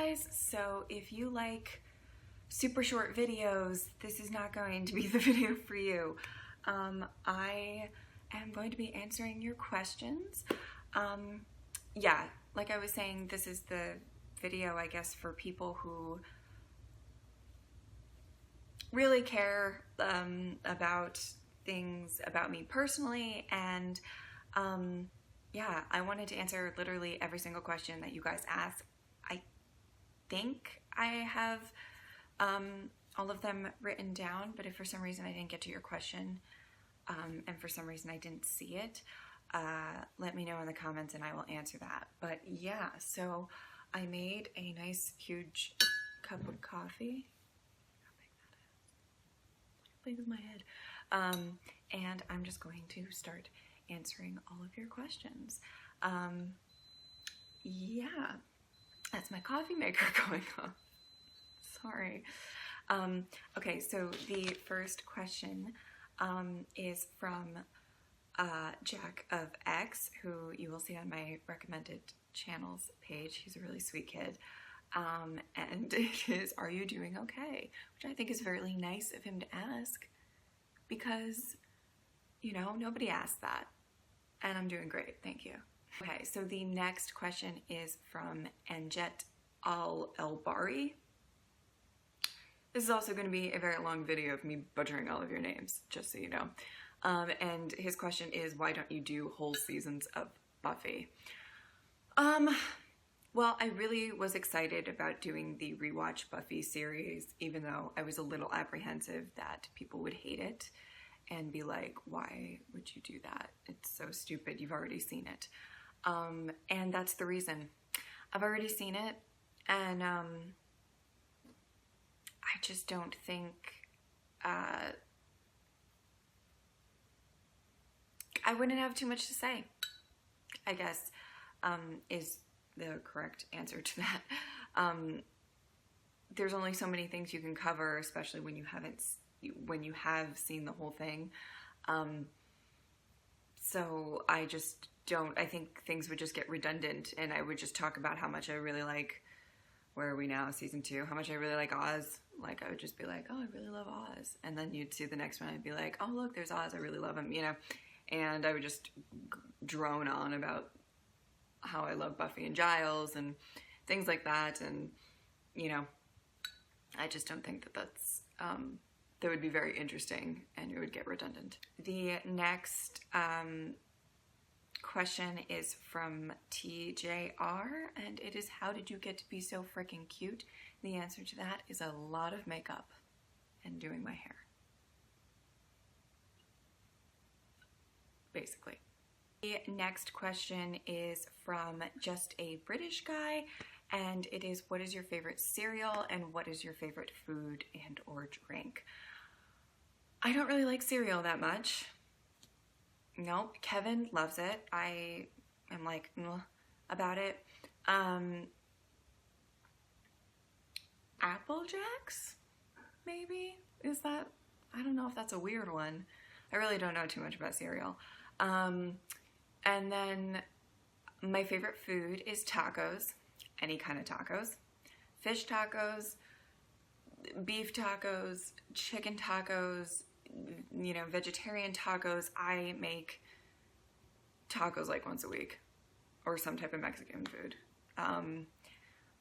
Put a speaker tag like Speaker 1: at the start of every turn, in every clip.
Speaker 1: guys, so if you like super short videos, this is not going to be the video for you. I am going to be answering your questions. Yeah, like I was saying, this is the video, I guess, for people who really care about things about me personally, and yeah, I wanted to answer literally every single question that you guys ask. I think I have all of them written down, but if for some reason I didn't get to your question, and for some reason I didn't see it, let me know in the comments and I will answer that. But yeah, so I made a nice huge cup of coffee. How big that is? How big is my head? And I'm just going to start answering all of your questions. Yeah, that's my coffee maker going off. Sorry. Okay, so the first question is from Jack of X, who you will see on my recommended channels page. He's a really sweet kid. And it is, are you doing okay? Which I think is very nice of him to ask, because, you know, nobody asked that. And I'm doing great, thank you. Okay, so the next question is from Anjet Al-Elbari. This is also going to be a very long video of me butchering all of your names, just so you know. And his question is, why don't you do whole seasons of Buffy? Well, I really was excited about doing the rewatch Buffy series, even though I was a little apprehensive that people would hate it and be like, why would you do that? It's so stupid, you've already seen it. And that's the reason. I've already seen it, and I just don't think I wouldn't have too much to say, I guess, is the correct answer to that. There's only so many things you can cover, especially when you have seen the whole thing. So I just don't, I think things would just get redundant, and I would just talk about how much I really like, where are we now, season 2, how much I really like Oz. Like, I would just be like, oh, I really love Oz. And then you'd see the next one, I'd be like, oh, look, there's Oz, I really love him, you know? And I would just drone on about how I love Buffy and Giles and things like that. And, you know, I just don't think that that's, that would be very interesting, and it would get redundant. The next question is from TJR, and it is, how did you get to be so freaking cute? The answer to that is a lot of makeup and doing my hair, basically. The next question is from Just a British Guy, and it is, what is your favorite cereal and what is your favorite food and or drink? I don't really like cereal that much. Nope, Kevin loves it. I am like about it. Apple Jacks, maybe? Is that, I don't know if that's a weird one. I really don't know too much about cereal. And then my favorite food is tacos, any kind of tacos. Fish tacos, beef tacos, chicken tacos, you know, vegetarian tacos. I make tacos like once a week, or some type of Mexican food. I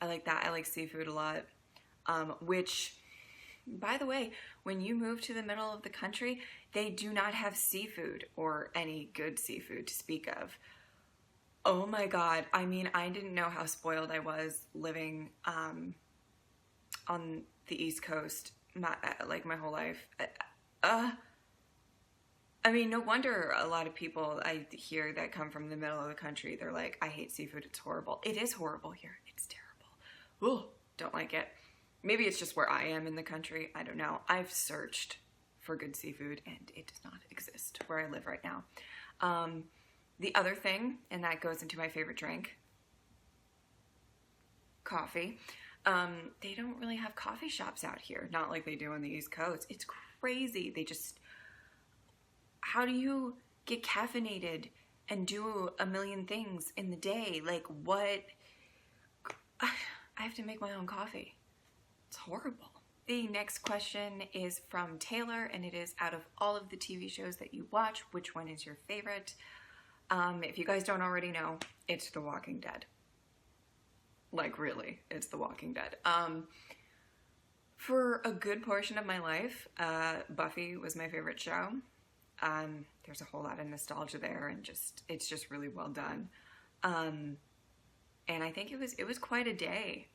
Speaker 1: like that. I like seafood a lot, which, by the way, when you move to the middle of the country, they do not have seafood, or any good seafood to speak of. Oh my God. I mean, I didn't know how spoiled I was living on the East Coast my whole life. I mean, no wonder a lot of people I hear that come from the middle of the country, they're like, I hate seafood, it's horrible. It is horrible here. It's terrible. Ooh, don't like it. Maybe it's just where I am in the country. I don't know. I've searched for good seafood and it does not exist where I live right now. The other thing, and that goes into my favorite drink, coffee. They don't really have coffee shops out here, not like they do on the East Coast. It's crazy. They just, how do you get caffeinated and do a million things in the day? Like, what? I have to make my own coffee. It's horrible. The next question is from Taylor, and it is, out of all of the TV shows that you watch, which one is your favorite? If you guys don't already know, it's The Walking Dead. Like, really, it's The Walking Dead. For a good portion of my life, Buffy was my favorite show. There's a whole lot of nostalgia there, and it's just really well done. And I think it was quite a day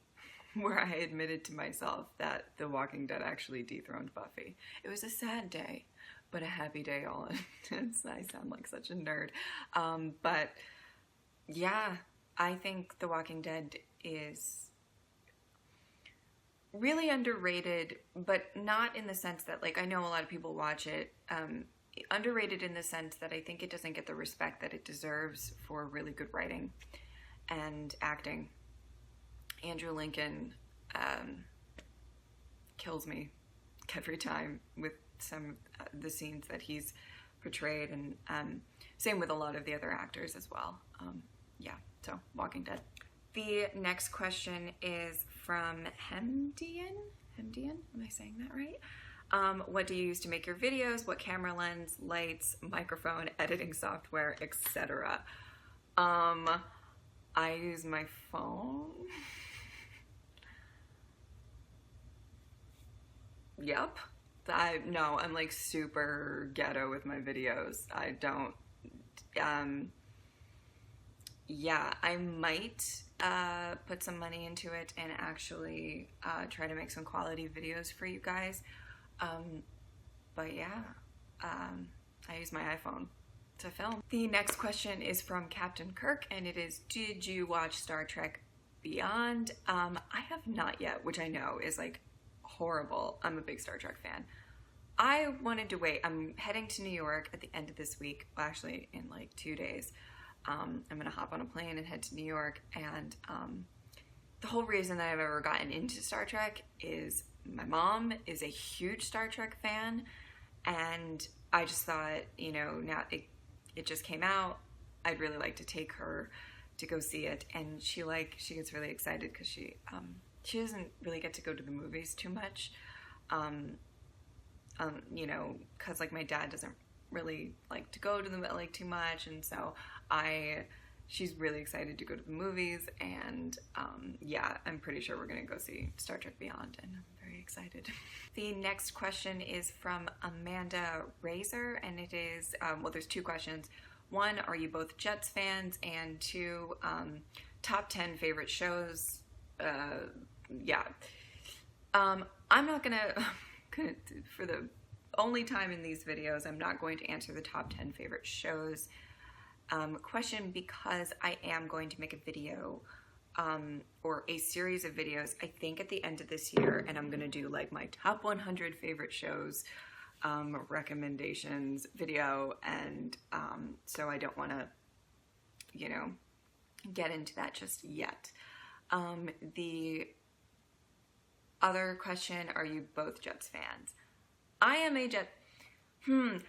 Speaker 1: where I admitted to myself that The Walking Dead actually dethroned Buffy. It was a sad day, but a happy day all in. I sound like such a nerd. But yeah, I think The Walking Dead is really underrated, but not in the sense that, like, I know a lot of people watch it. Underrated in the sense that I think it doesn't get the respect that it deserves for really good writing and acting. Andrew Lincoln kills me every time with some of the scenes that he's portrayed, and same with a lot of the other actors as well. Yeah, so Walking Dead. The next question is from Hemdian? Am I saying that right? What do you use to make your videos? What camera lens, lights, microphone, editing software, etc.? I use my phone. Yep. I'm like super ghetto with my videos. I don't, yeah, I might put some money into it and actually try to make some quality videos for you guys. But yeah, I use my iPhone to film. The next question is from Captain Kirk, and it is, did you watch Star Trek Beyond? I have not yet, which I know is like horrible. I'm a big Star Trek fan. I wanted to wait. I'm heading to New York at the end of this week. Well, actually in like 2 days. I'm gonna hop on a plane and head to New York, and the whole reason that I've ever gotten into Star Trek is my mom is a huge Star Trek fan, and I just thought, you know, now it just came out, I'd really like to take her to go see it. And she gets really excited because she doesn't really get to go to the movies too much, you know, because like my dad doesn't really like to go to them like too much, and so she's really excited to go to the movies, and yeah, I'm pretty sure we're gonna go see Star Trek Beyond, and I'm very excited. The next question is from Amanda Razor, and it is, well, there's 2 questions. 1, are you both Jets fans? And 2, top 10 favorite shows. Yeah. I'm not gonna, for the only time in these videos, I'm not going to answer the top 10 favorite shows question, because I am going to make a video or a series of videos, I think at the end of this year, and I'm gonna do like my top 100 favorite shows recommendations video, and so I don't want to, you know, get into that just yet. The other question, are you both Jets fans? I am a Jet.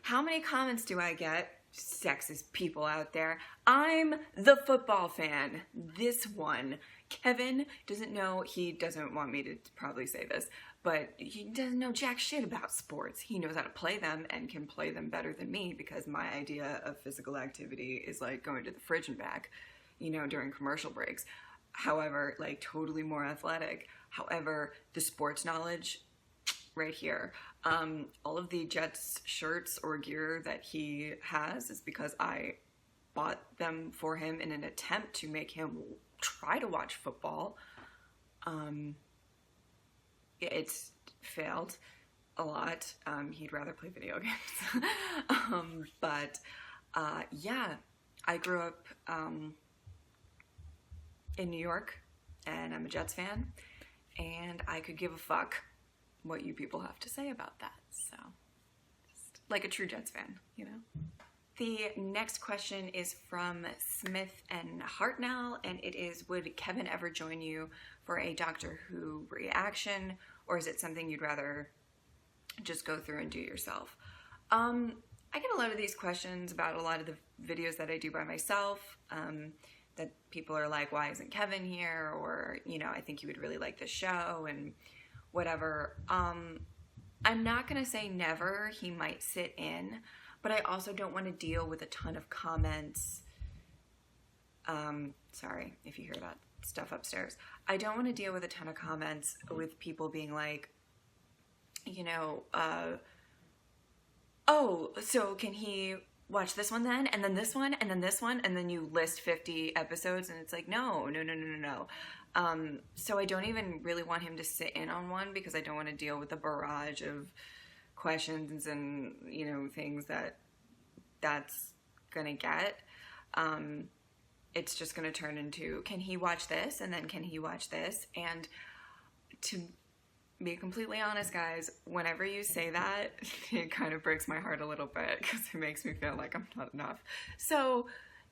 Speaker 1: How many comments do I get? Sexist people out there. I'm the football fan. This one. Kevin doesn't know, he doesn't want me to probably say this, but he doesn't know jack shit about sports. He knows how to play them and can play them better than me, because my idea of physical activity is like going to the fridge and back, you know, during commercial breaks. However, like totally more athletic. However, the sports knowledge, right here. All of the Jets shirts or gear that he has is because I bought them for him in an attempt to make him try to watch football. It's failed a lot. He'd rather play video games. But yeah, I grew up in New York, and I'm a Jets fan, and I could give a fuck what you people have to say about that. So, just like a true Jets fan, you know? The next question is from Smith and Hartnell, and it is, would Kevin ever join you for a Doctor Who reaction, or is it something you'd rather just go through and do yourself? I get a lot of these questions about a lot of the videos that I do by myself. that people are like, why isn't Kevin here? Or, you know, I think you would really like this show and whatever. I'm not going to say never. He might sit in, but I also don't want to deal with a ton of comments. Sorry if you hear that stuff upstairs. I don't want to deal with a ton of comments with people being like, you know, oh, so can he watch this one then? And then this one, and then this one, and then you list 50 episodes, and it's like, no. So I don't even really want him to sit in on one because I don't want to deal with the barrage of questions and, you know, things that's gonna get. It's just gonna turn into, can he watch this? And then can he watch this? And to be completely honest, guys, whenever you say that, it kind of breaks my heart a little bit because it makes me feel like I'm not enough. So,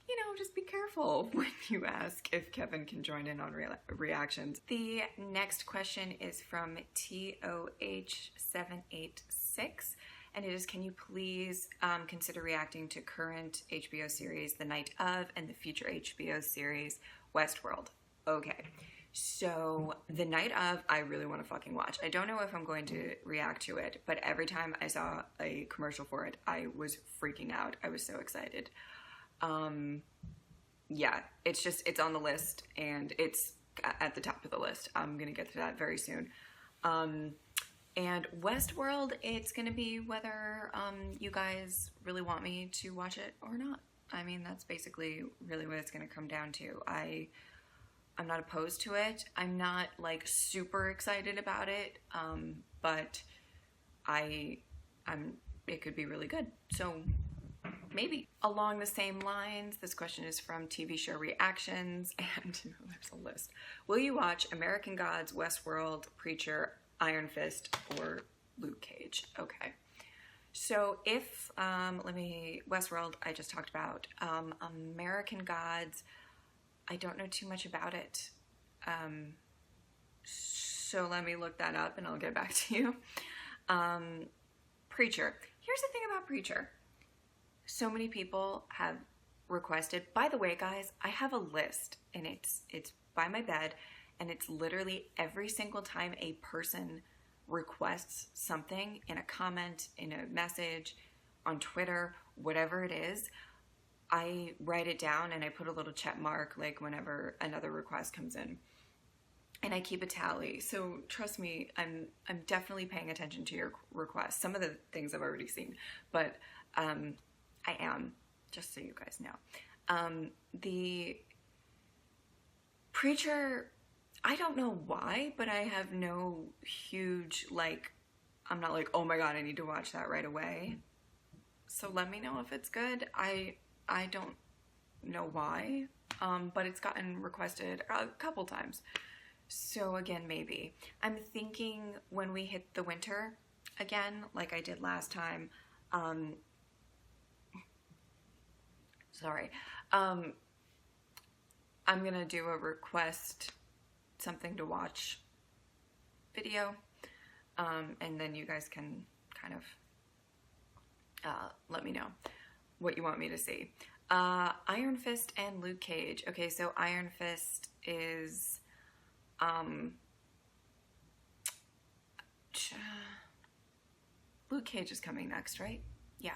Speaker 1: you know, just be careful when you ask if Kevin can join in on reactions. The next question is from TOH786, and it is, can you please consider reacting to current HBO series The Night of and the future HBO series Westworld? Okay. So The Night of, I really want to fucking watch. I don't know if I'm going to react to it, but every time I saw a commercial for it, I was freaking out. I was so excited. Yeah, it's on the list, and it's at the top of the list. I'm gonna get to that very soon. And Westworld, it's gonna be whether you guys really want me to watch it or not. I mean, that's basically really what it's gonna come down to. I'm not opposed to it. I'm not like super excited about it, but it could be really good. So maybe. Along the same lines, this question is from TV show reactions, and there's a list. Will you watch American Gods, Westworld, Preacher, Iron Fist, or Luke Cage? Okay. So if, Westworld, I just talked about. American Gods, I don't know too much about it. So let me look that up and I'll get back to you. Preacher. Here's the thing about Preacher. So many people have requested, by the way, guys, I have a list, and it's by my bed, and it's literally every single time a person requests something in a comment, in a message, on Twitter, whatever it is, I write it down and I put a little check mark like whenever another request comes in, and I keep a tally. So trust me, I'm definitely paying attention to your requests. Some of the things I've already seen, but I am, just so you guys know. The Preacher, I don't know why, but I have no huge, like, I'm not like, oh my god, I need to watch that right away. So let me know if it's good. I don't know why, but it's gotten requested a couple times. So again, maybe. I'm thinking when we hit the winter again, like I did last time, I'm gonna do a request something to watch video, and then you guys can kind of let me know what you want me to see. Iron Fist and Luke Cage. Okay, so Iron Fist is Luke Cage is coming next, right? Yeah.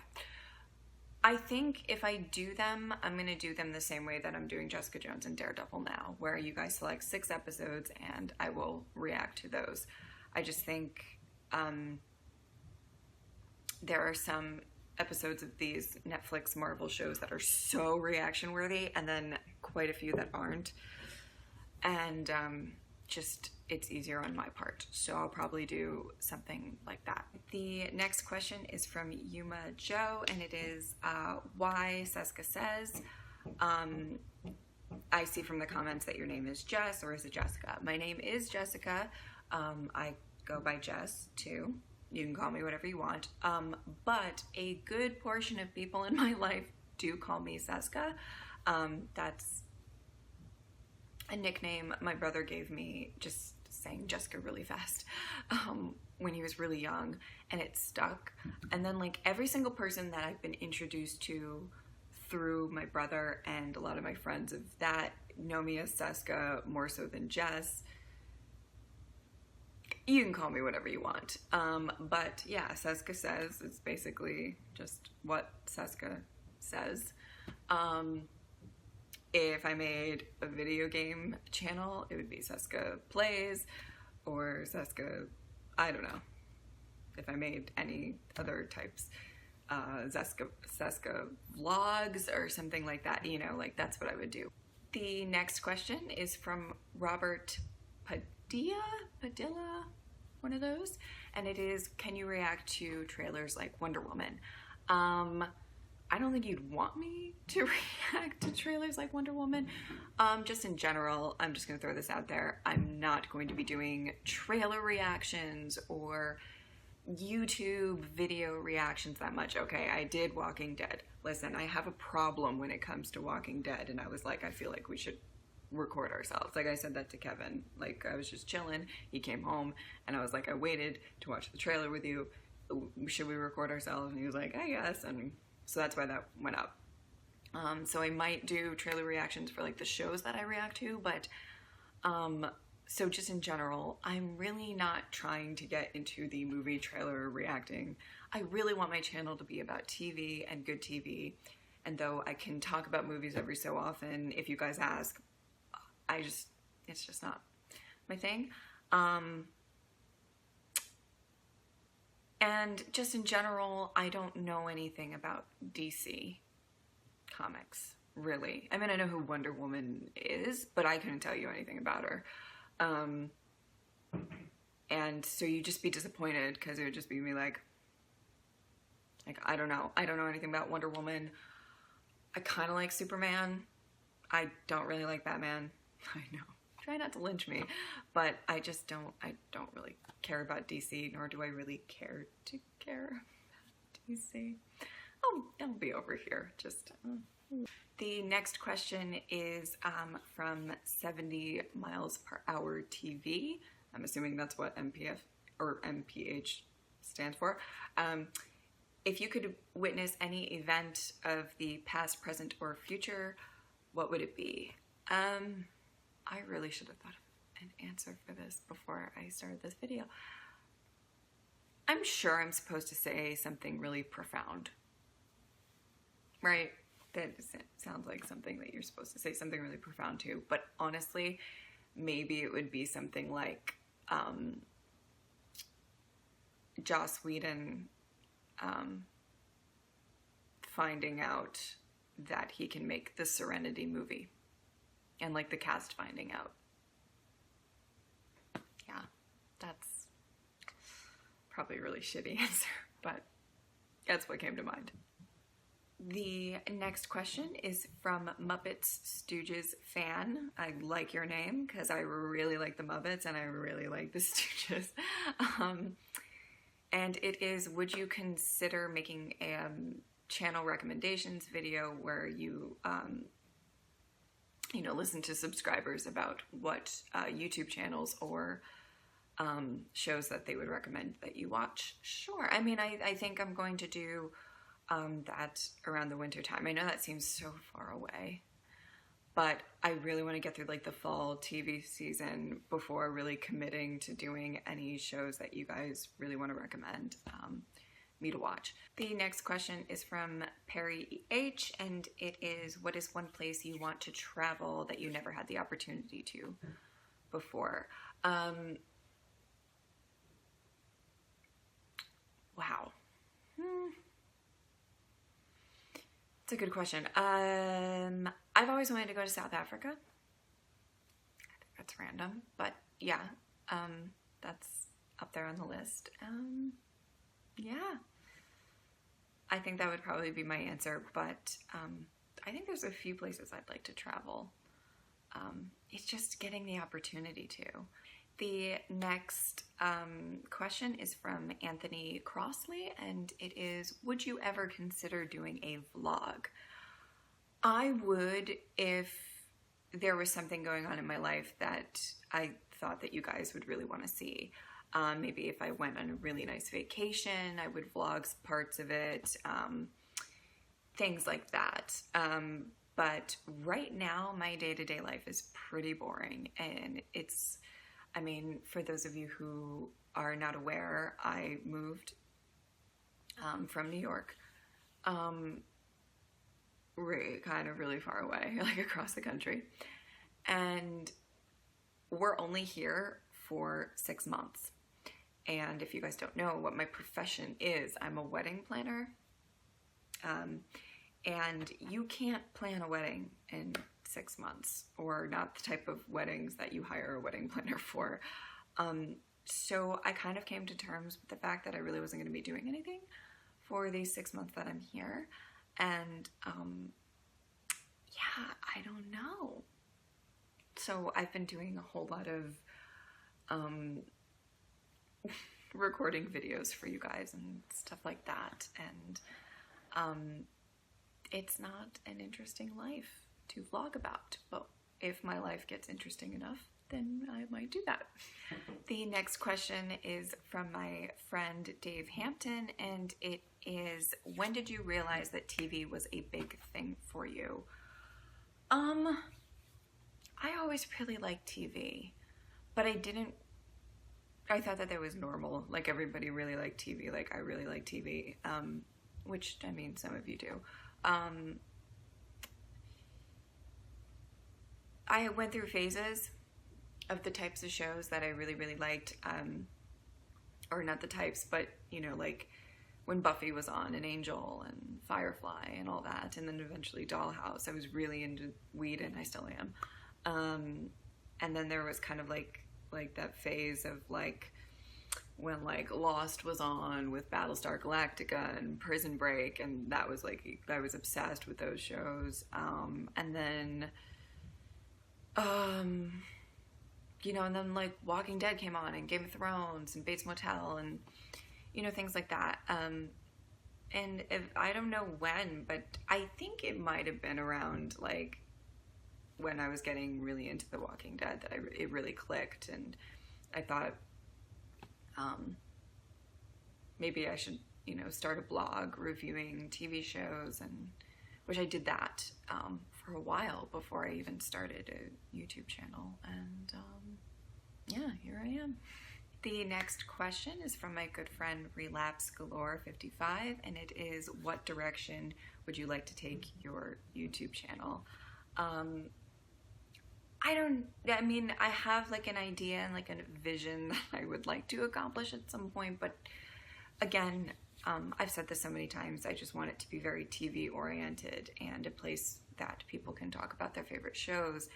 Speaker 1: I think if I do them, I'm going to do them the same way that I'm doing Jessica Jones and Daredevil now, where you guys select 6 episodes and I will react to those. I just think there are some episodes of these Netflix Marvel shows that are so reaction worthy, and then quite a few that aren't. And just, it's easier on my part. So I'll probably do something like that. The next question is from Yuma Joe, and it is, why Seska says, I see from the comments that your name is Jess, or is it Jessica? My name is Jessica. I go by Jess too. You can call me whatever you want. But a good portion of people in my life do call me Seska. That's a nickname my brother gave me, just saying Jessica really fast, when he was really young, and it stuck. And then like every single person that I've been introduced to through my brother, and a lot of my friends of that know me as Seska more so than Jess. You can call me whatever you want. But yeah, Seska Says, it's basically just what Seska says. If I made a video game channel, it would be Seska Plays or Seska, I don't know. If I made any other types, Seska Vlogs or something like that, you know, like that's what I would do. The next question is from Robert Padilla, one of those, and it is, can you react to trailers like Wonder Woman? I don't think you'd want me to react to trailers like Wonder Woman. Just in general, I'm just gonna throw this out there. I'm not going to be doing trailer reactions or YouTube video reactions that much. Okay, I did Walking Dead. Listen, I have a problem when it comes to Walking Dead, and I was like, I feel like we should record ourselves. Like I said that to Kevin. Like I was just chilling. He came home, and I was like, I waited to watch the trailer with you. Should we record ourselves? And he was like, I guess. And so that's why that went up. So I might do trailer reactions for like the shows that I react to, but so just in general, I'm really not trying to get into the movie trailer reacting. I really want my channel to be about TV and good TV. And though I can talk about movies every so often, if you guys ask, it's just not my thing. And just in general, I don't know anything about DC Comics, really. I mean, I know who Wonder Woman is, but I couldn't tell you anything about her. And so you'd just be disappointed because it would just be me like, I don't know. I don't know anything about Wonder Woman. I kind of like Superman. I don't really like Batman. I know. Try not to lynch me, but I don't really care about DC, nor do I really care to care about DC. Oh, I'll be over here. Just the next question is from 70 miles per hour TV. I'm assuming that's what MPF or MPH stands for. If you could witness any event of the past, present, or future, what would it be? I really should have thought of an answer for this before I started this video. I'm sure I'm supposed to say something really profound, right? That sounds like something that you're supposed to say something really profound to, but honestly, maybe it would be something like Joss Whedon finding out that he can make the Serenity movie, and like the cast finding out. Yeah, that's probably a really shitty answer, but that's what came to mind. The next question is from Muppets Stooges fan. I like your name because I really like the Muppets and I really like the Stooges. And it is, would you consider making a channel recommendations video where you, you know, listen to subscribers about what YouTube channels or shows that they would recommend that you watch? Sure. I mean, I think I'm going to do that around the winter time. I know that seems so far away, but I really want to get through like the fall TV season before really committing to doing any shows that you guys really want to recommend me to watch. The next question is from Perry H, and it is, what is one place you want to travel that you never had the opportunity to before? Wow. It's a good question. I've always wanted to go to South Africa. I think that's random, but yeah, that's up there on the list. Yeah, I think that would probably be my answer, but I think there's a few places I'd like to travel. It's just getting the opportunity to. The next question is from Anthony Crossley, and it is, would you ever consider doing a vlog? I would if there was something going on in my life that I thought that you guys would really want to see. Maybe if I went on a really nice vacation, I would vlog parts of it. things like that. But right now, my day-to-day life is pretty boring, and it's, I mean, for those of you who are not aware, I moved from New York, really far away, like across the country, and we're only here for 6 months. And if you guys don't know what my profession is, I'm a wedding planner. And you can't plan a wedding in 6 months, or not the type of weddings that you hire a wedding planner for. So I kind of came to terms with the fact that I really wasn't going to be doing anything for these 6 months that I'm here. And yeah, I don't know. So I've been doing a whole lot of recording videos for you guys and stuff like that. And it's not an interesting life to vlog about, but if my life gets interesting enough, then I might do that. The next question is from my friend Dave Hampton, and it is, when did you realize that TV was a big thing for you? I always really liked TV, but I thought that was normal. Like, everybody really liked TV. Like, I really like TV, which, I mean, some of you do. I went through phases of the types of shows that I really, really liked, or not the types, but, you know, like when Buffy was on, and Angel, and Firefly, and all that, and then eventually Dollhouse. I was really into Whedon, I still am. And then there was kind of like that phase of like when like Lost was on with Battlestar Galactica and Prison Break, and that was like, I was obsessed with those shows. And then you know, and then like Walking Dead came on, and Game of Thrones, and Bates Motel, and you know, things like that. And I don't know when, but I think it might have been around like when I was getting really into The Walking Dead that it really clicked, and I thought maybe I should, you know, start a blog reviewing TV shows, and which I did that for a while before I even started a YouTube channel, and yeah, here I am. The next question is from my good friend Relapse Galore 55, and it is, what direction would you like to take your YouTube channel? I mean, I have like an idea and like a vision that I would like to accomplish at some point, but again, I've said this so many times, I just want it to be very TV oriented and a place that people can talk about their favorite shows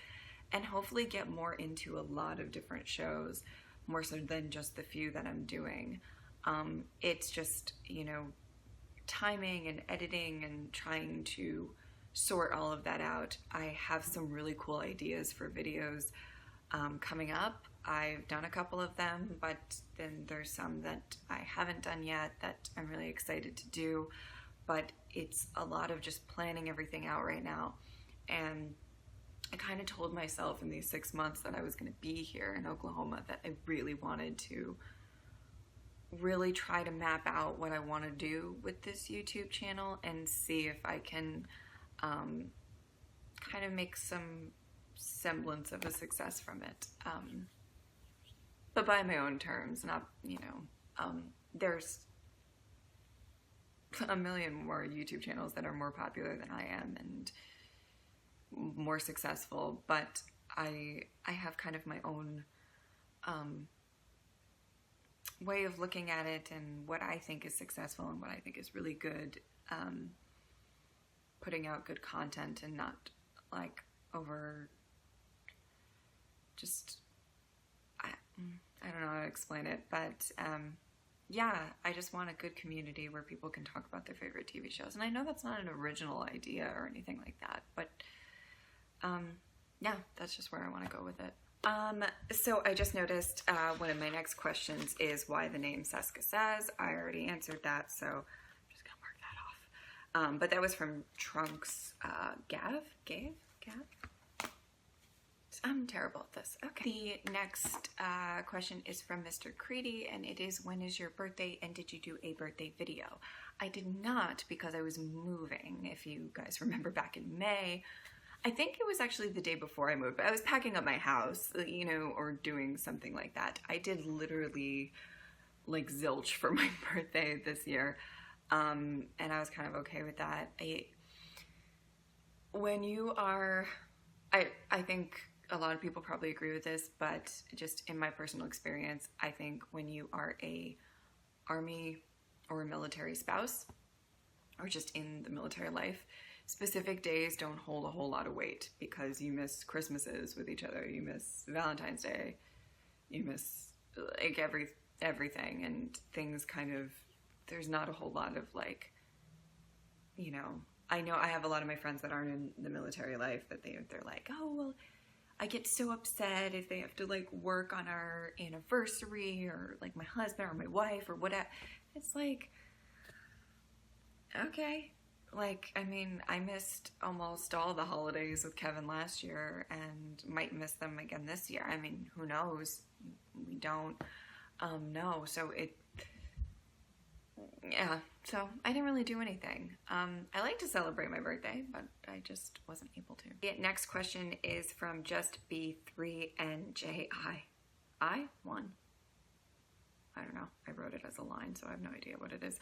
Speaker 1: and hopefully get more into a lot of different shows, more so than just the few that I'm doing. It's just, you know, timing and editing and trying to sort all of that out. I have some really cool ideas for videos coming up. I've done a couple of them, but then there's some that I haven't done yet that I'm really excited to do. But it's a lot of just planning everything out right now. And I kind of told myself in these 6 months that I was going to be here in Oklahoma that I really wanted to really try to map out what I want to do with this YouTube channel and see if I can kind of make some semblance of a success from it. But by my own terms, not, you know, there's a million more YouTube channels that are more popular than I am and more successful, but I have kind of my own way of looking at it and what I think is successful and what I think is really good, putting out good content and not like over just, I don't know how to explain it, but yeah, I just want a good community where people can talk about their favorite TV shows. And I know that's not an original idea or anything like that, but yeah, that's just where I want to go with it. So I just noticed one of my next questions is why the name Seska Says. I already answered that, so I'm just gonna mark that off. But that was from Trunks Gav? I'm terrible at this. Okay. The next question is from Mr. Creedy, and it is, when is your birthday, and did you do a birthday video? I did not, because I was moving, if you guys remember back in May. I think it was actually the day before I moved, but I was packing up my house, you know, or doing something like that. I did literally like zilch for my birthday this year, and I was kind of okay with that. When you are, I think a lot of people probably agree with this, but just in my personal experience, I think when you are a army or a military spouse, or just in the military life, specific days don't hold a whole lot of weight, because you miss Christmases with each other, you miss Valentine's Day, you miss like everything, and things kind of, there's not a whole lot of like, you know, I know I have a lot of my friends that aren't in the military life that they're like, oh, well, I get so upset if they have to like work on our anniversary, or like my husband or my wife or whatever. It's like, okay. Like, I mean, I missed almost all the holidays with Kevin last year and might miss them again this year. I mean, who knows? We don't know. So yeah, so I didn't really do anything. I like to celebrate my birthday, but I just wasn't able to. The next question is from Just B3NJI. I won. I don't know. I wrote it as a line, so I have no idea what it is.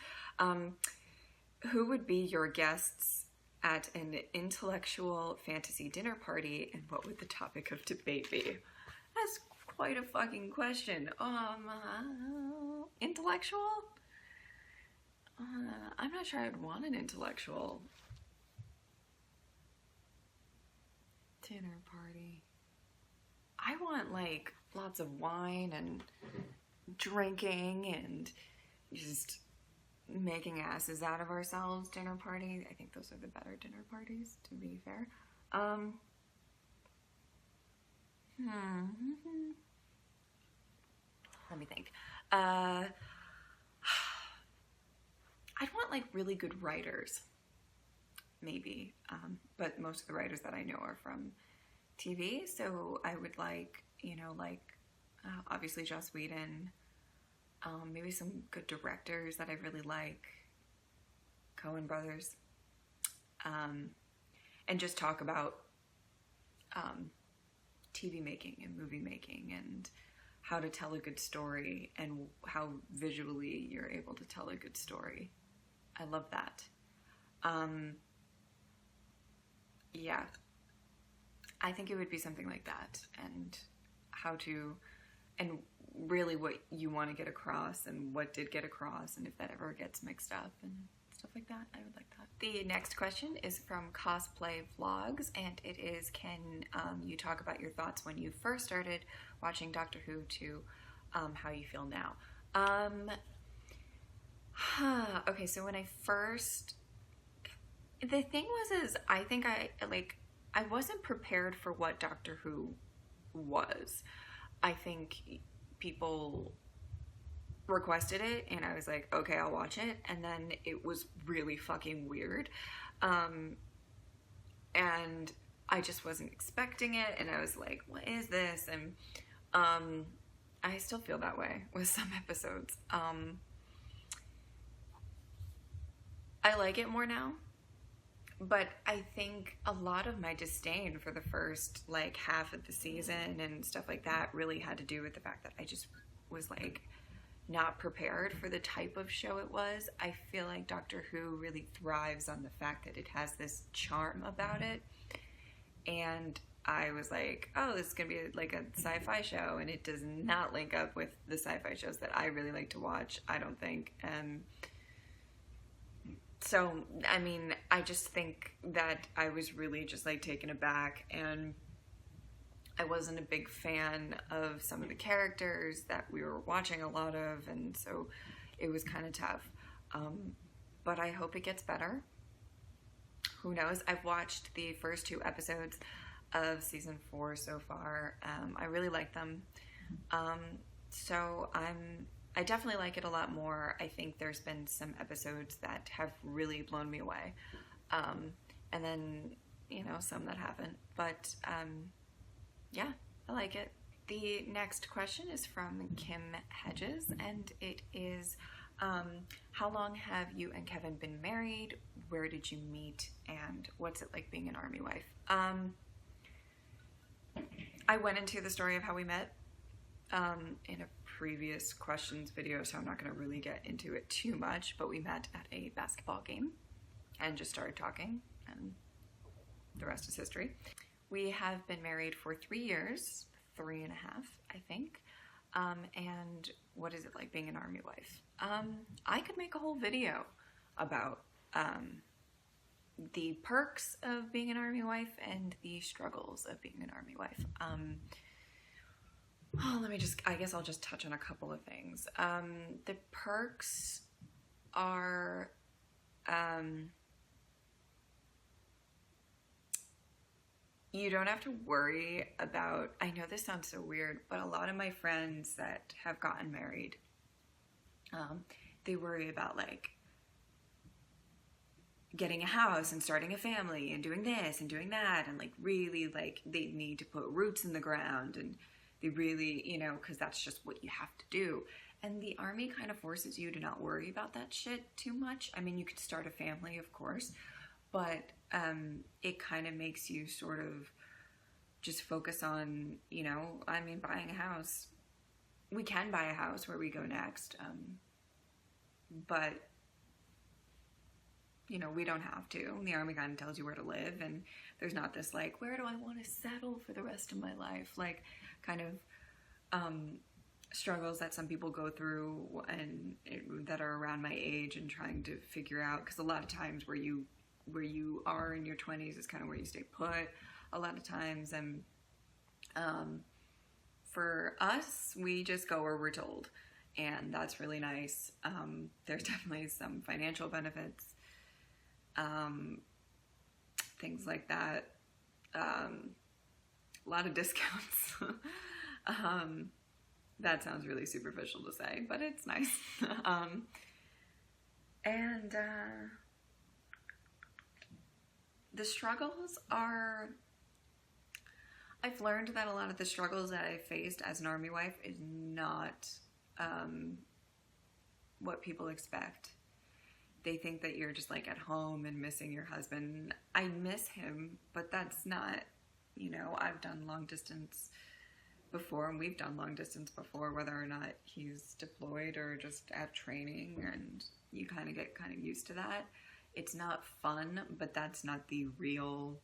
Speaker 1: Who would be your guests at an intellectual fantasy dinner party, and what would the topic of debate be? That's quite a fucking question. Intellectual? I'm not sure I'd want an intellectual dinner party. I want like lots of wine and drinking and just making asses out of ourselves dinner party. I think those are the better dinner parties, to be fair. Let me think. I'd want like really good writers, maybe, but most of the writers that I know are from TV, so I would like, you know, like obviously Joss Whedon, maybe some good directors that I really like, Coen Brothers, and just talk about TV making and movie making and how to tell a good story and how visually you're able to tell a good story. I love that. Yeah, I think it would be something like that, and how to, and really what you want to get across and what did get across, and if that ever gets mixed up and stuff like that, I would like that. The next question is from Cosplay Vlogs, and it is, can you talk about your thoughts when you first started watching Doctor Who to how you feel now? Okay, so when I first, the thing was I think I wasn't prepared for what Doctor Who was. I think people requested it and I was like, okay, I'll watch it, and then it was really fucking weird, and I just wasn't expecting it, and I was like, what is this? And I still feel that way with some episodes. I like it more now, but I think a lot of my disdain for the first like half of the season and stuff like that really had to do with the fact that I just was like not prepared for the type of show it was. I feel like Doctor Who really thrives on the fact that it has this charm about it, and I was like, oh, this is gonna be like a sci-fi show, and it does not link up with the sci-fi shows that I really like to watch, I don't think. So, I mean, I just think that I was really just like taken aback, and I wasn't a big fan of some of the characters that we were watching a lot of, and so it was kind of tough. But I hope it gets better. Who knows? I've watched the first 2 episodes of season 4 so far. I really like them. So I definitely like it a lot more. I think there's been some episodes that have really blown me away. And then, you know, some that haven't. But Yeah, I like it. The next question is from Kim Hedges, and it is, how long have you and Kevin been married? Where did you meet? And what's it like being an Army wife? I went into the story of how we met in a previous questions video, so I'm not going to really get into it too much, but we met at a basketball game and just started talking, and the rest is history. We have been married for 3 years, 3.5, I think. And what is it like being an Army wife? I could make a whole video about the perks of being an Army wife and the struggles of being an Army wife. I guess I'll just touch on a couple of things. The perks are, you don't have to worry about, I know this sounds so weird, but a lot of my friends that have gotten married, they worry about like getting a house and starting a family and doing this and doing that, and like really like they need to put roots in the ground, and they really, you know, because that's just what you have to do. And the Army kind of forces you to not worry about that shit too much. I mean, you could start a family, of course, but it kind of makes you sort of just focus on, you know, I mean, buying a house. We can buy a house where we go next, but, you know, we don't have to. The Army kind of tells you where to live, and there's not this like, where do I want to settle for the rest of my life? Like, kind of struggles that some people go through and that are around my age and trying to figure out, because a lot of times where you are in your 20s is kind of where you stay put a lot of times. And for us, we just go where we're told, and that's really nice. There's definitely some financial benefits, things like that, a lot of discounts. That sounds really superficial to say, but it's nice. And the struggles are, I've learned that a lot of the struggles that I faced as an Army wife is not what people expect. They think that you're just like at home and missing your husband. I miss him, but that's not, you know, I've done long distance before, and we've done long distance before, whether or not he's deployed or just at training, and you kind of get used to that. It's not fun, but that's not the real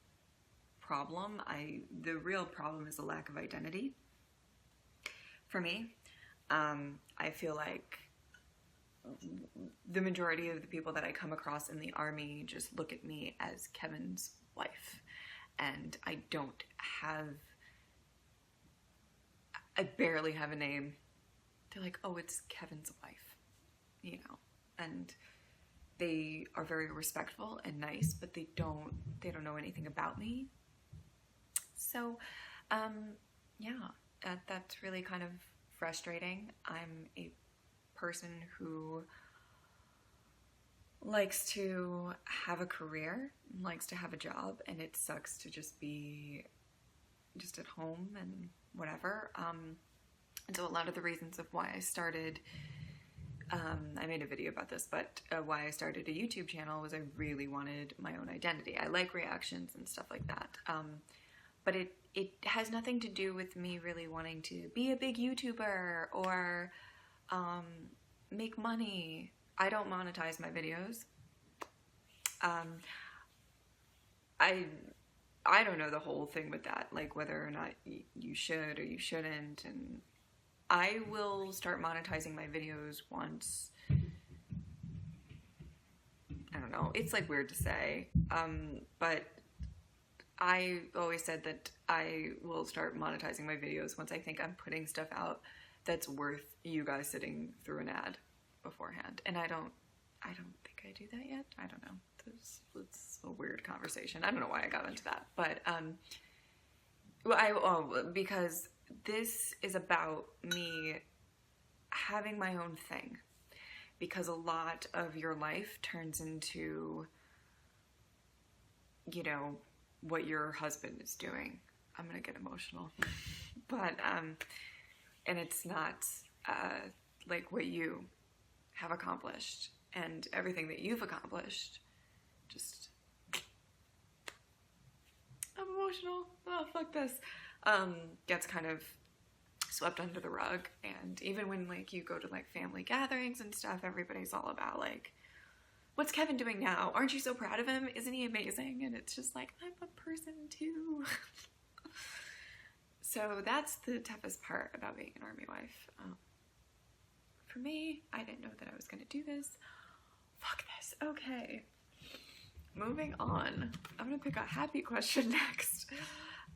Speaker 1: problem. The real problem is a lack of identity. For me, I feel like the majority of the people that I come across in the Army just look at me as Kevin's wife, and I barely have a name. They're like, oh, it's Kevin's wife, you know, and they are very respectful and nice, but they don't know anything about me. So, yeah, that's really kind of frustrating. I'm a person who likes to have a career, likes to have a job, and it sucks to just be just at home and whatever. And so a lot of the reasons of why I started, I made a video about this, but why I started a YouTube channel was I really wanted my own identity. I like reactions and stuff like that. But it has nothing to do with me really wanting to be a big YouTuber or make money. I don't monetize my videos. I don't know the whole thing with that, like whether or not you should or you shouldn't, and I will start monetizing my videos once, I don't know, it's like weird to say, but I always said that I will start monetizing my videos once I think I'm putting stuff out that's worth you guys sitting through an ad beforehand. And I don't think I do that yet. I don't know. It's a weird conversation. I don't know why I got into that, but because this is about me having my own thing, because a lot of your life turns into, you know, what your husband is doing. I'm gonna get emotional. But, and it's not, like what you have accomplished and everything that you've accomplished. Just, I'm emotional. Oh, fuck this. Gets kind of swept under the rug. And even when like you go to like family gatherings and stuff, everybody's all about like, what's Kevin doing now? Aren't you so proud of him? Isn't he amazing? And it's just like, I'm a person too. So that's the toughest part about being an army wife. For me, I didn't know that I was going to do this. Fuck this. Okay. Moving on. I'm going to pick a happy question next.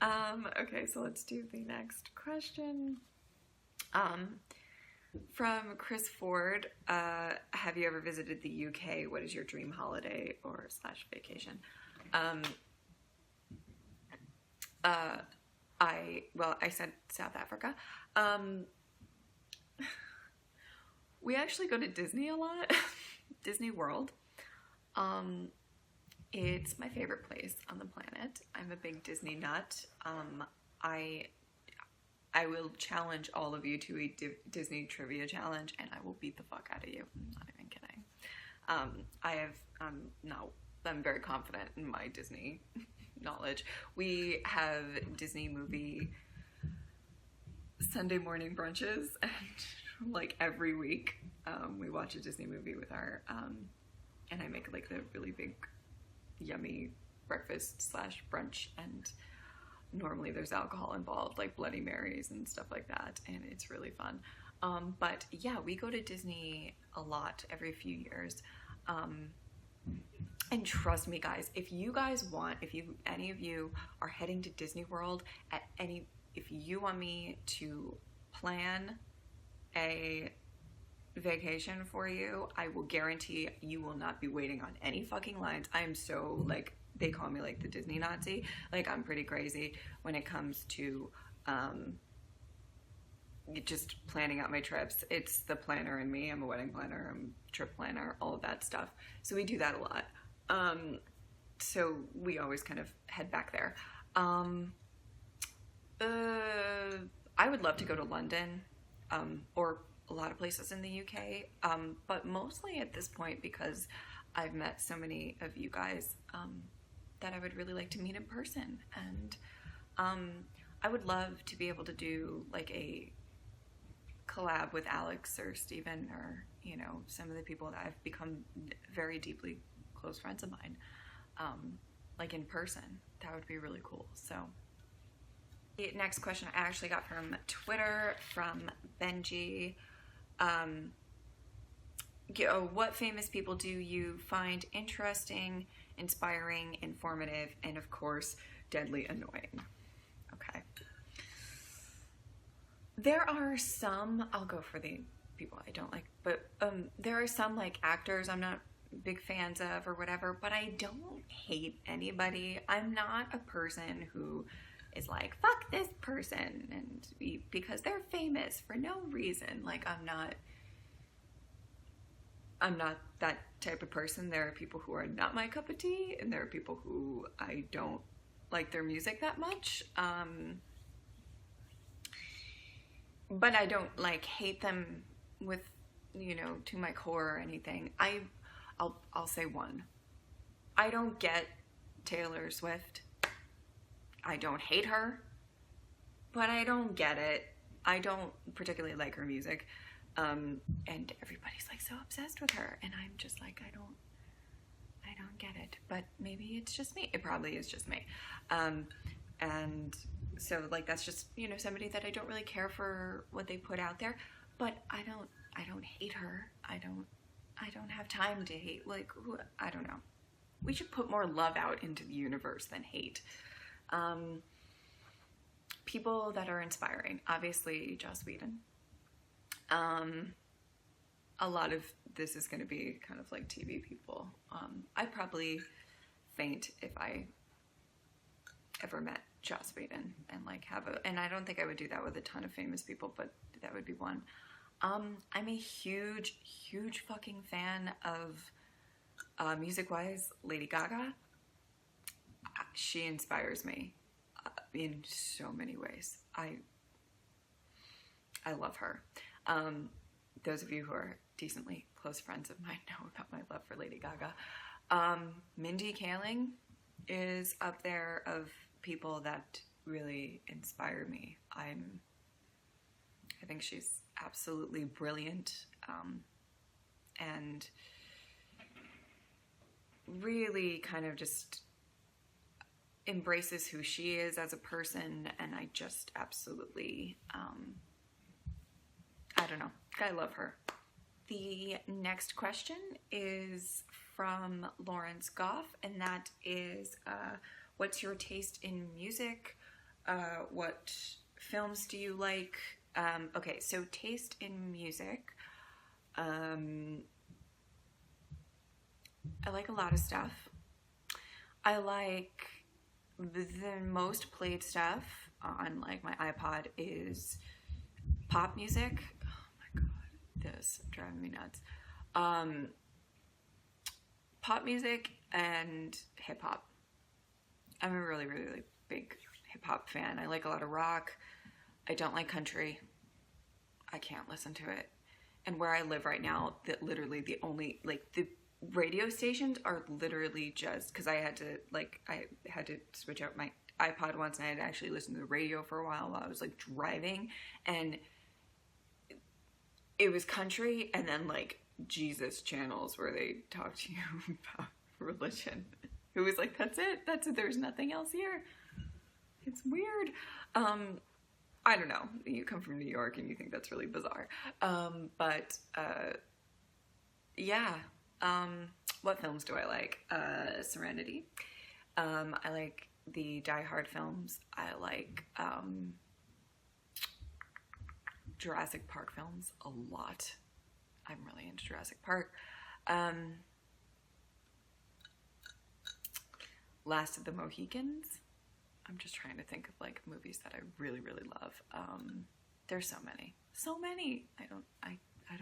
Speaker 1: Okay, so let's do the next question. From Chris Ford, have you ever visited the UK? What is your dream holiday or / vacation? I said South Africa. We actually go to Disney a lot. Disney World. It's my favorite place on the planet. I'm a big Disney nut. I will challenge all of you to a Disney trivia challenge, and I will beat the fuck out of you. I'm not even kidding. I'm very confident in my Disney knowledge. We have Disney movie Sunday morning brunches, and like every week, we watch a Disney movie with our, and I make like the really big, yummy breakfast / brunch, and normally there's alcohol involved, like Bloody Marys and stuff like that, and it's really fun. But yeah, we go to Disney a lot every few years. And trust me, guys, if any of you are heading to Disney World if you want me to plan a vacation for you, I will guarantee you will not be waiting on any fucking lines. I am so, like, they call me like the Disney Nazi. Like, I'm pretty crazy when it comes to just planning out my trips. It's the planner in me. I'm a wedding planner, I'm a trip planner, all of that stuff. So we do that a lot. So we always kind of head back there. I would love to go to London, or a lot of places in the UK, but mostly at this point because I've met so many of you guys that I would really like to meet in person, and I would love to be able to do like a collab with Alex or Steven or, you know, some of the people that I've become very deeply close friends of mine, like in person. That would be really cool. So the next question I actually got from Twitter from Benji. What famous people do you find interesting, inspiring, informative, and of course, deadly annoying? Okay. There are some, I'll go for the people I don't like, but there are some like actors I'm not big fans of or whatever, but I don't hate anybody. I'm not a person who is like, fuck this person, and because they're famous for no reason. Like, I'm not that type of person. There are people who are not my cup of tea, and there are people who I don't like their music that much. But I don't like hate them with, you know, to my core or anything. I'll say one. I don't get Taylor Swift. I don't hate her, but I don't get it. I don't particularly like her music. And everybody's like so obsessed with her, and I'm just like, I don't get it, but maybe it's just me. It probably is just me. And so like, that's just, you know, somebody that I don't really care for what they put out there, but I don't hate her. I don't have time to hate, like, I don't know. We should put more love out into the universe than hate. People that are inspiring, obviously Joss Whedon. A lot of this is going to be kind of like TV people. I'd probably faint if I ever met Joss Whedon and like and I don't think I would do that with a ton of famous people, but that would be one. I'm a huge fucking fan of, music-wise, Lady Gaga. She inspires me in so many ways. I love her. Those of you who are decently close friends of mine know about my love for Lady Gaga. Mindy Kaling is up there of people that really inspire me. I think she's absolutely brilliant, and really kind of just embraces who she is as a person, and I just absolutely, I don't know, I love her. The next question is from Lawrence Goff, and that is, what's your taste in music? What films do you like? Okay, so taste in music. I like a lot of stuff. I like the most played stuff on like my iPod is pop music. Oh my god, this is driving me nuts. Pop music and hip hop. I'm a really, really, really big hip hop fan. I like a lot of rock. I don't like country. I can't listen to it. And where I live right now, that literally the only, like, the radio stations are literally just, because I had to switch out my iPod once, and I had to actually listen to the radio for a while I was like driving, and it was country and then like Jesus channels where they talk to you about religion. It was like, that's it, there's nothing else here. It's weird. I don't know, you come from New York and you think that's really bizarre. Yeah. What films do I like? Serenity. I like the Die Hard films. I like Jurassic Park films a lot. I'm really into Jurassic Park. Last of the Mohicans. I'm just trying to think of like movies that I really, really love. There's so many. I don't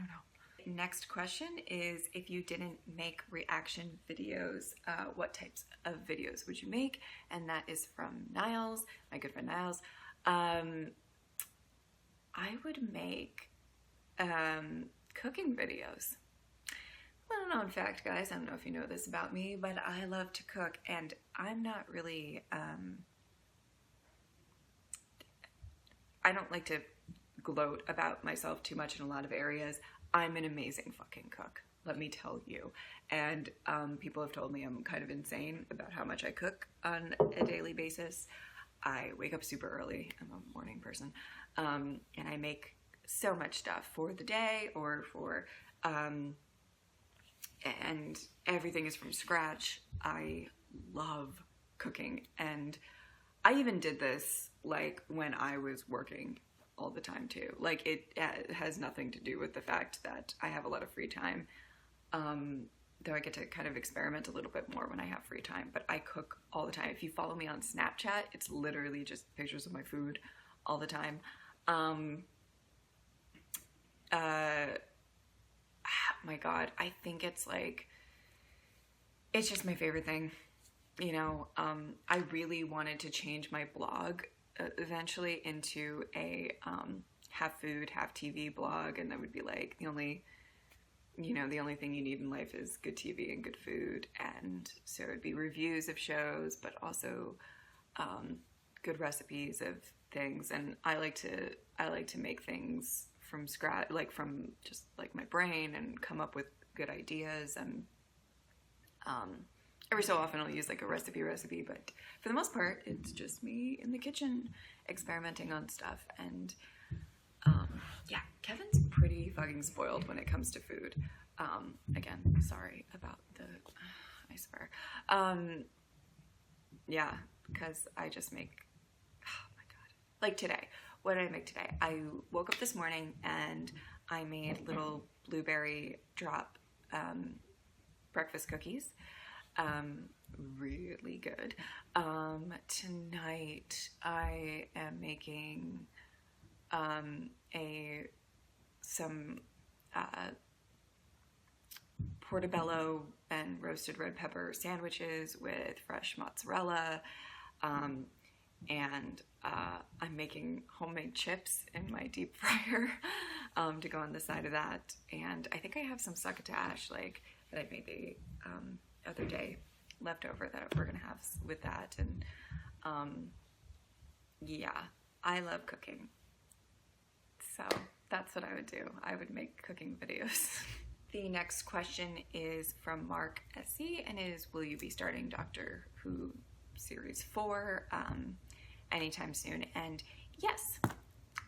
Speaker 1: know. Next question is, if you didn't make reaction videos, what types of videos would you make? And that is from Niles, my good friend Niles. I would make cooking videos. Little known fact, guys, I don't know if you know this about me, but I love to cook, and I'm not really, I don't like to gloat about myself too much in a lot of areas. I'm an amazing fucking cook, let me tell you. And people have told me I'm kind of insane about how much I cook on a daily basis. I wake up super early, I'm a morning person, and I make so much stuff for the day or for, and everything is from scratch. I love cooking, and I even did this like when I was working all the time too. Like it has nothing to do with the fact that I have a lot of free time, though I get to kind of experiment a little bit more when I have free time, but I cook all the time. If you follow me on Snapchat, it's literally just pictures of my food all the time. My God, I think it's like, it's just my favorite thing. You know, I really wanted to change my blog eventually into a half food, half TV blog, and that would be like the only thing you need in life is good TV and good food. And so it'd be reviews of shows, but also good recipes of things. And I like to make things from scratch, like from just like my brain, and come up with good ideas. And every so often I'll use like a recipe, but for the most part, it's just me in the kitchen experimenting on stuff. And yeah, Kevin's pretty fucking spoiled when it comes to food. Again, sorry about the, I swear. Yeah, because I just make, oh my God. Like today, what did I make today? I woke up this morning and I made little blueberry drop breakfast cookies. Really good. Tonight I am making some portobello and roasted red pepper sandwiches with fresh mozzarella, and I'm making homemade chips in my deep fryer to go on the side of that. And I think I have some succotash like that I made the other day left over that we're gonna have with that. And yeah, I love cooking, so that's what I would do. I would make cooking videos. The next question is from Mark SC, and it is, will you be starting Doctor Who Series 4 anytime soon? And yes,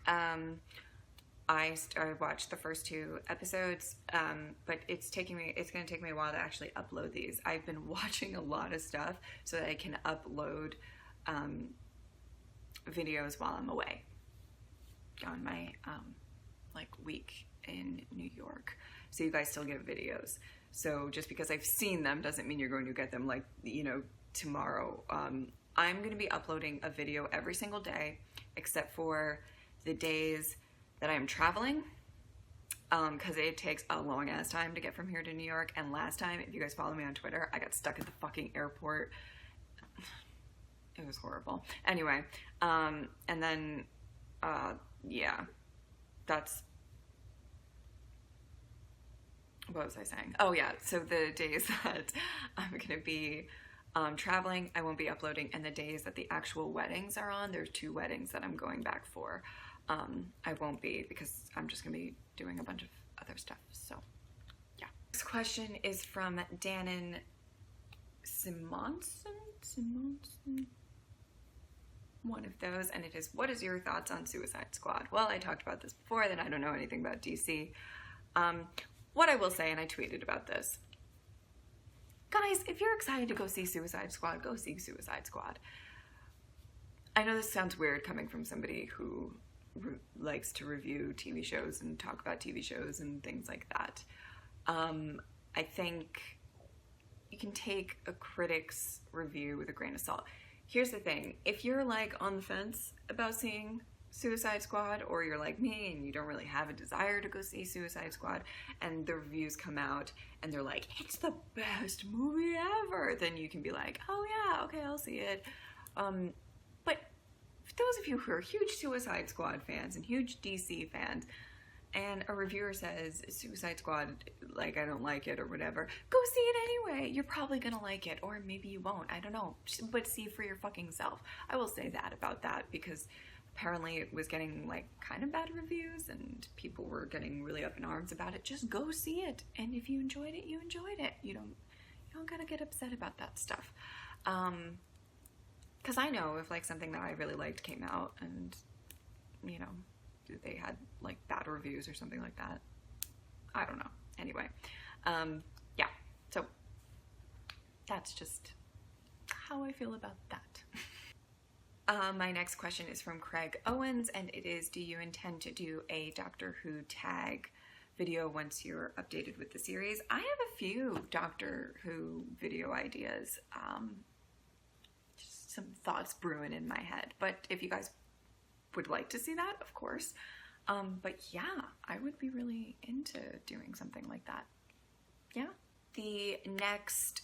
Speaker 1: I watched the first 2 episodes, but it's going to take me a while to actually upload these. I've been watching a lot of stuff so that I can upload videos while I'm away on my like week in New York. So you guys still get videos. So just because I've seen them doesn't mean you're going to get them like, you know, tomorrow. I'm going to be uploading a video every single day except for the days that I'm traveling, because it takes a long ass time to get from here to New York. And last time, if you guys follow me on Twitter, I got stuck at the fucking airport. It was horrible. Anyway, and then yeah, that's, what was I saying? Oh yeah, so the days that I'm gonna be traveling, I won't be uploading, and the days that the actual weddings are on, there's 2 weddings that I'm going back for. I won't be, because I'm just gonna be doing a bunch of other stuff, so yeah. This question is from Dannon Simonson? One of those, and it is, what is your thoughts on Suicide Squad? Well, I talked about this before, that I don't know anything about DC. What I will say, and I tweeted about this, guys, if you're excited to go see Suicide Squad, go see Suicide Squad. I know this sounds weird coming from somebody who likes to review TV shows and talk about TV shows and things like that. I think you can take a critic's review with a grain of salt. Here's the thing, if you're like on the fence about seeing Suicide Squad, or you're like me and you don't really have a desire to go see Suicide Squad, and the reviews come out and they're like, it's the best movie ever, then you can be like, oh yeah, okay, I'll see it. But for those of you who are huge Suicide Squad fans and huge DC fans, and a reviewer says Suicide Squad, like, I don't like it or whatever, go see it anyway. You're probably gonna like it, or maybe you won't, I don't know, but see for your fucking self. I will say that about that, because apparently it was getting like kind of bad reviews and people were getting really up in arms about it. Just go see it, and if you enjoyed it, you enjoyed it. You don't gotta get upset about that stuff. Because I know if like something that I really liked came out and, you know, they had like bad reviews or something like that, I don't know. Anyway, yeah, so that's just how I feel about that. My next question is from Craig Owens, and it is, do you intend to do a Doctor Who tag video once you're updated with the series? I have a few Doctor Who video ideas, just some thoughts brewing in my head, but if you guys would like to see that, of course. But yeah, I would be really into doing something like that. Yeah. The next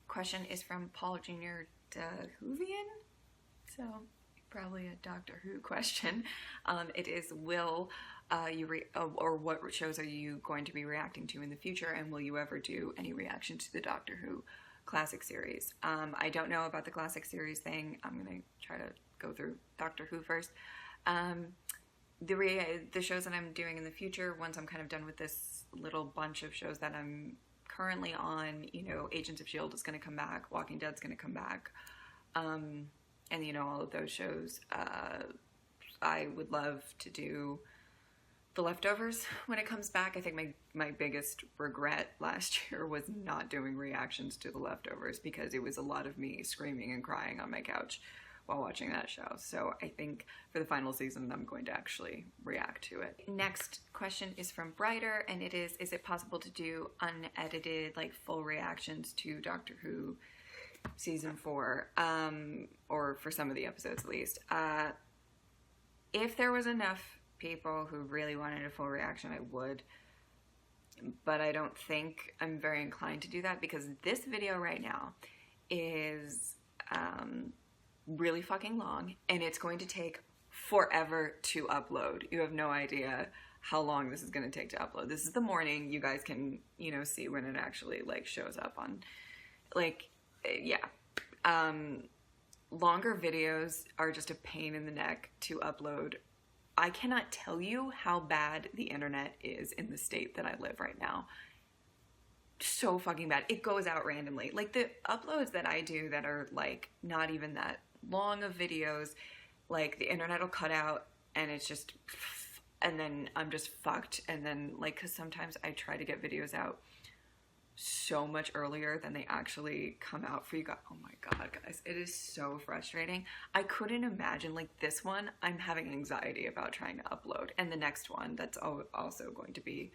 Speaker 1: question is from Paul Jr. de Hoovian. So probably a Doctor Who question. It is, will or what shows are you going to be reacting to in the future, and will you ever do any reaction to the Doctor Who classic series? I don't know about the classic series thing. I'm gonna try to go through Doctor Who first. The shows that I'm doing in the future, once I'm kind of done with this little bunch of shows that I'm currently on, you know, Agents of S.H.I.E.L.D. is going to come back, Walking Dead's going to come back, and you know, all of those shows. I would love to do The Leftovers when it comes back. I think my biggest regret last year was not doing reactions to The Leftovers, because it was a lot of me screaming and crying on my couch while watching that show. So I think for the final season, I'm going to actually react to it. Next question is from Brighter, and it is it possible to do unedited, like full reactions to Doctor Who season 4, or for some of the episodes at least? If there was enough people who really wanted a full reaction, I would, but I don't think I'm very inclined to do that, because this video right now is really fucking long, and it's going to take forever to upload. You have no idea how long this is going to take to upload. This is the morning. You guys can, you know, see when it actually like shows up on, like, yeah. Longer videos are just a pain in the neck to upload. I cannot tell you how bad the internet is in the state that I live right now. So fucking bad. It goes out randomly. Like the uploads that I do that are like not even that long of videos, like the internet will cut out and it's just, and then I'm just fucked. And then like, cause sometimes I try to get videos out so much earlier than they actually come out for you guys. Oh my God, guys, it is so frustrating. I couldn't imagine, like this one, I'm having anxiety about trying to upload, and the next one that's also going to be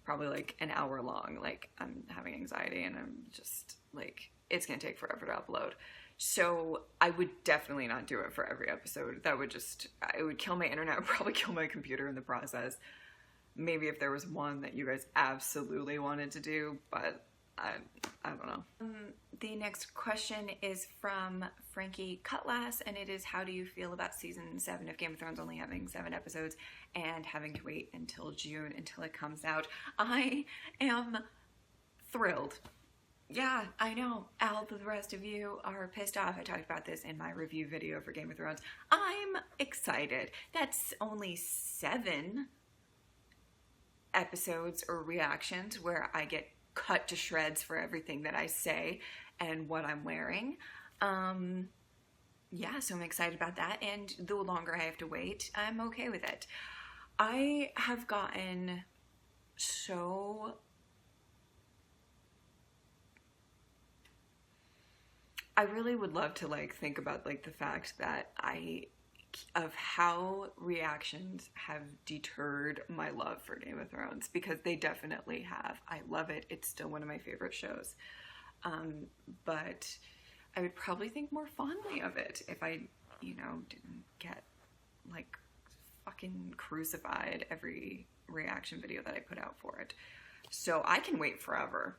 Speaker 1: probably like an hour long. Like I'm having anxiety and I'm just like, it's gonna take forever to upload. So I would definitely not do it for every episode. That would just, it would kill my internet, would probably kill my computer in the process. Maybe if there was one that you guys absolutely wanted to do, but I don't know. The next question is from Frankie Cutlass, and it is, how do you feel about season 7 of Game of Thrones only having 7 episodes and having to wait until June until it comes out? I am thrilled. Yeah, I know. All the rest of you are pissed off. I talked about this in my review video for Game of Thrones. I'm excited. That's only 7 episodes or reactions where I get cut to shreds for everything that I say and what I'm wearing. Yeah, so I'm excited about that, and the longer I have to wait, I'm okay with it. I have gotten so... I really would love to like think about like the fact that of how reactions have deterred my love for Game of Thrones, because they definitely have. I love it. It's still one of my favorite shows. But I would probably think more fondly of it if I, you know, didn't get like fucking crucified every reaction video that I put out for it. So I can wait forever.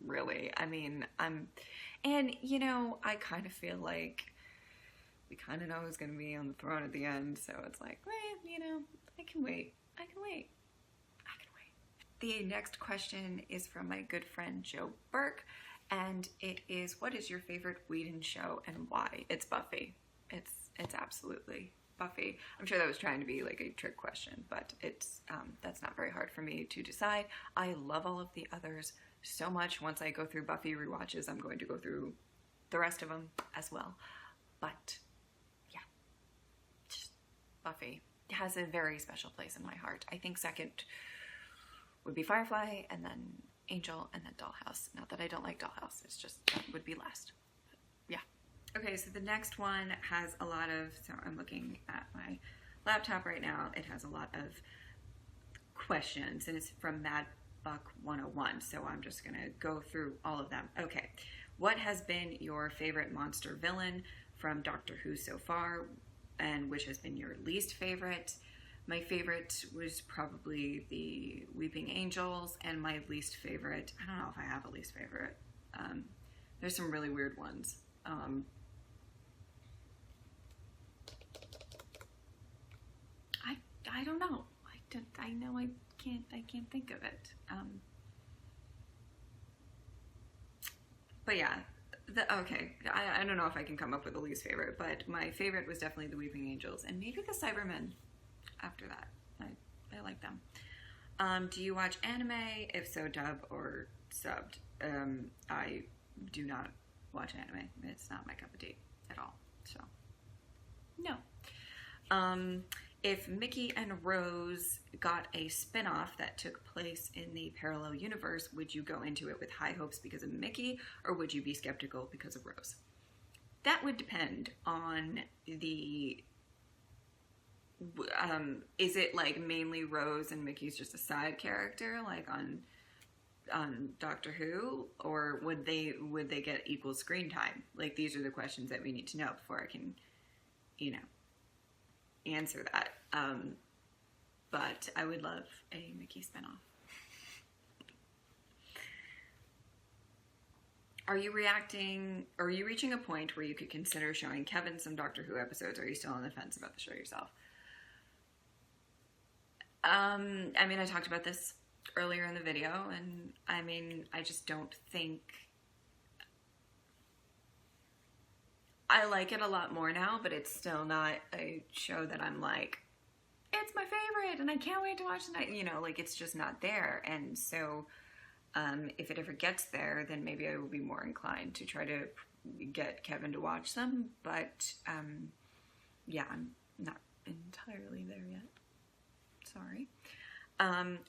Speaker 1: Really. I mean, and you know, I kind of feel like we kind of know who's going to be on the throne at the end, so it's like, well, you know, I can wait. The next question is from my good friend Joe Burke, and it is, what is your favorite Whedon show and why? It's Buffy. It's absolutely Buffy. I'm sure that was trying to be like a trick question, but it's that's not very hard for me to decide. I love all of the others so much. Once I go through Buffy rewatches, I'm going to go through the rest of them as well. But yeah, just Buffy has a very special place in my heart. I think second would be Firefly, and then Angel, and then Dollhouse. Not that I don't like Dollhouse, it's just that would be last. But yeah. Okay, so the next one has a lot of, so I'm looking at my laptop right now. It has a lot of questions, and it's from MadBuck101, so I'm just gonna go through all of them. Okay, what has been your favorite monster villain from Doctor Who so far, and which has been your least favorite? My favorite was probably the Weeping Angels, and my least favorite, I don't know if I have a least favorite. There's some really weird ones. I don't know. I know I can't think of it. But yeah, okay. I don't know if I can come up with a least favorite, but my favorite was definitely the Weeping Angels, and maybe the Cybermen after that. I like them. Do you watch anime? If so, dub or subbed? I do not watch anime. It's not my cup of tea at all. So, no. If Mickey and Rose got a spin-off that took place in the parallel universe, would you go into it with high hopes because of Mickey, or would you be skeptical because of Rose? That would depend on the... is it like mainly Rose and Mickey's just a side character, like on Doctor Who, or would they get equal screen time? Like, these are the questions that we need to know before I can, you know, answer that. But I would love a Mickey spinoff. Are you reaching a point where you could consider showing Kevin some Doctor Who episodes, or are you still on the fence about the show yourself? I mean, I talked about this earlier in the video, and I mean, I just don't think... I like it a lot more now, but it's still not a show that I'm like, it's my favorite and I can't wait to watch tonight. You know, like, it's just not there. And so if it ever gets there, then maybe I will be more inclined to try to get Kevin to watch them. But yeah, I'm not entirely there yet. Sorry.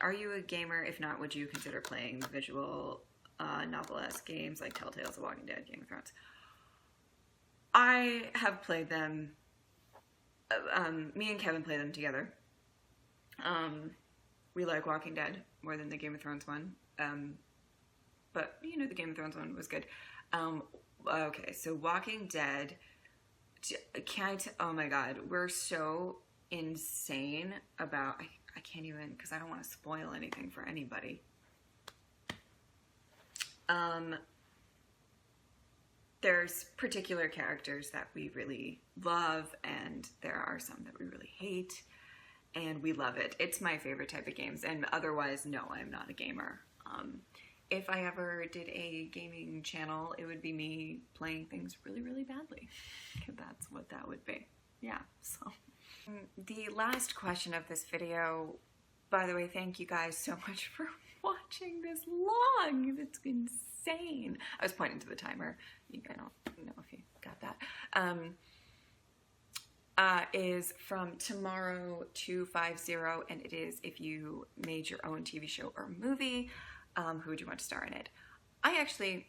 Speaker 1: Are you a gamer? If not, would you consider playing visual novel-esque games like Telltale's The Walking Dead, Game of Thrones? I have played them. Me and Kevin play them together. We like Walking Dead more than the Game of Thrones one. But, you know, the Game of Thrones one was good. Okay, so Walking Dead, oh my god, we're so insane about, I can't even, because I don't want to spoil anything for anybody. There's particular characters that we really love, and there are some that we really hate, and we love it. It's my favorite type of games, and otherwise, no, I'm not a gamer. If I ever did a gaming channel, it would be me playing things really, really badly. That's what that would be. Yeah, so. The last question of this video, by the way, thank you guys so much for watching this long. It's insane. I was pointing to the timer. I don't know if you got that. Is from Tomorrow250, and it is if you made your own TV show or movie, who would you want to star in it? I actually,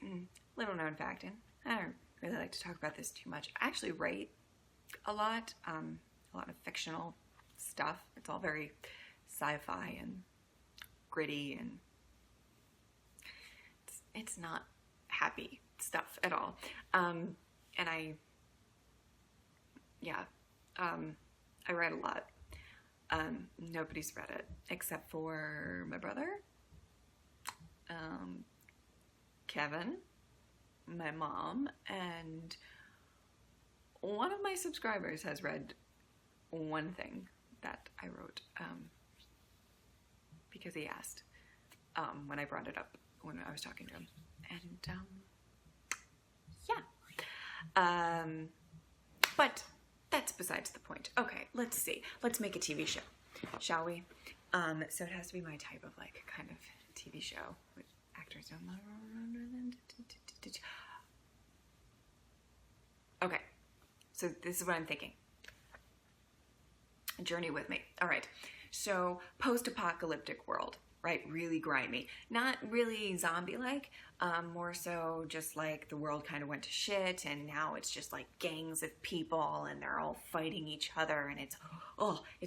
Speaker 1: little known fact, and I don't really like to talk about this too much, I actually write a lot of fictional stuff. It's all very sci-fi and gritty, and it's not happy stuff at all. And I write a lot. Nobody's read it except for my brother, Kevin, my mom, and one of my subscribers has read one thing that I wrote, because he asked when I brought it up when I was talking to him. And yeah. But that's besides the point. Okay, let's see. Let's make a TV show, shall we? So it has to be my type of, like, kind of TV show, which actors don't love. Okay, so this is what I'm thinking. Journey with me. All right, so post-apocalyptic world, right? Really grimy. Not really zombie-like, more so just like the world kind of went to shit, and now it's just like gangs of people, and they're all fighting each other, and it's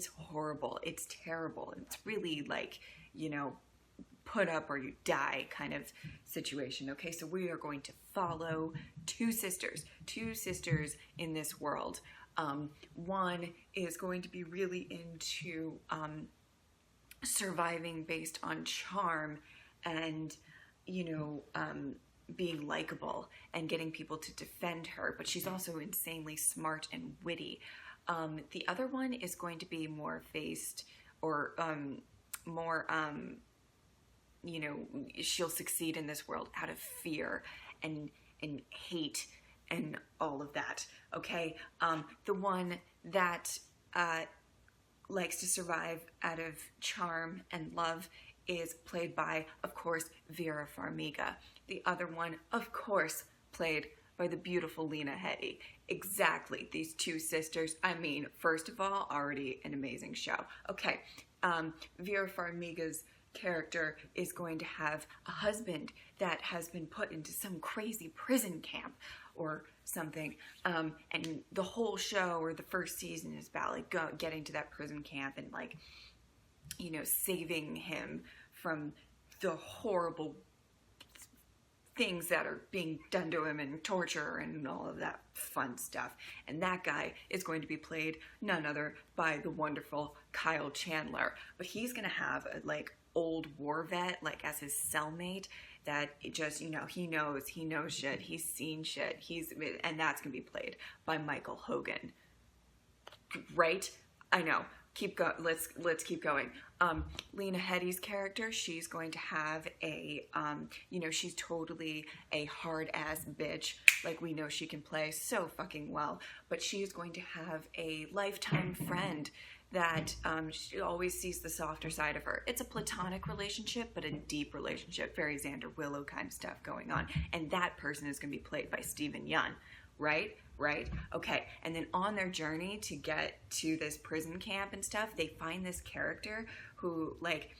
Speaker 1: horrible. It's terrible. It's really like, you know, put up or you die kind of situation. Okay, so we are going to follow two sisters in this world. One is going to be really into surviving based on charm and, you know, being likable and getting people to defend her, but she's also insanely smart and witty. The other one is going to be more faced, or more, you know, she'll succeed in this world out of fear and hate and all of that, okay? The one that likes to survive out of charm and love is played by, of course, Vera Farmiga. The other one, of course, played by the beautiful Lena Headey. Exactly, these two sisters. I mean, first of all, already an amazing show. Okay, Vera Farmiga's character is going to have a husband that has been put into some crazy prison camp or something, and the whole show, or the first season, is about like getting to that prison camp and, like, you know, saving him from the horrible things that are being done to him, and torture and all of that fun stuff. And that guy is going to be played none other by the wonderful Kyle Chandler. But he's going to have a, like, old war vet, like as his cellmate, that it just, you know, he knows shit, he's seen shit, and that's gonna be played by Michael Hogan, right? I know. Keep go. Let's keep going. Lena Headey's character, she's going to have a, you know, she's totally a hard ass bitch. Like, we know she can play so fucking well, but she's going to have a lifetime friend that she always sees the softer side of her. It's a platonic relationship, but a deep relationship, very Xander Willow kind of stuff going on. And that person is going to be played by Steven Yeun, right? Right? Okay. And then on their journey to get to this prison camp and stuff, they find this character who, like,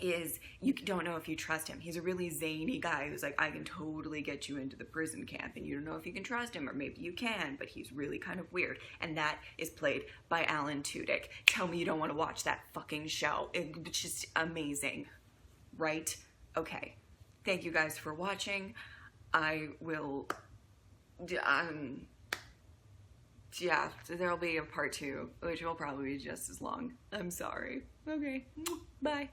Speaker 1: you don't know if you trust him. He's a really zany guy who's like, I can totally get you into the prison camp, and you don't know if you can trust him, or maybe you can, but he's really kind of weird. And that is played by Alan Tudyk. Tell me you don't want to watch that fucking show. It's just amazing, right? Okay. Thank you guys for watching. I will, yeah, so there'll be a part 2, which will probably be just as long. I'm sorry. Okay, bye.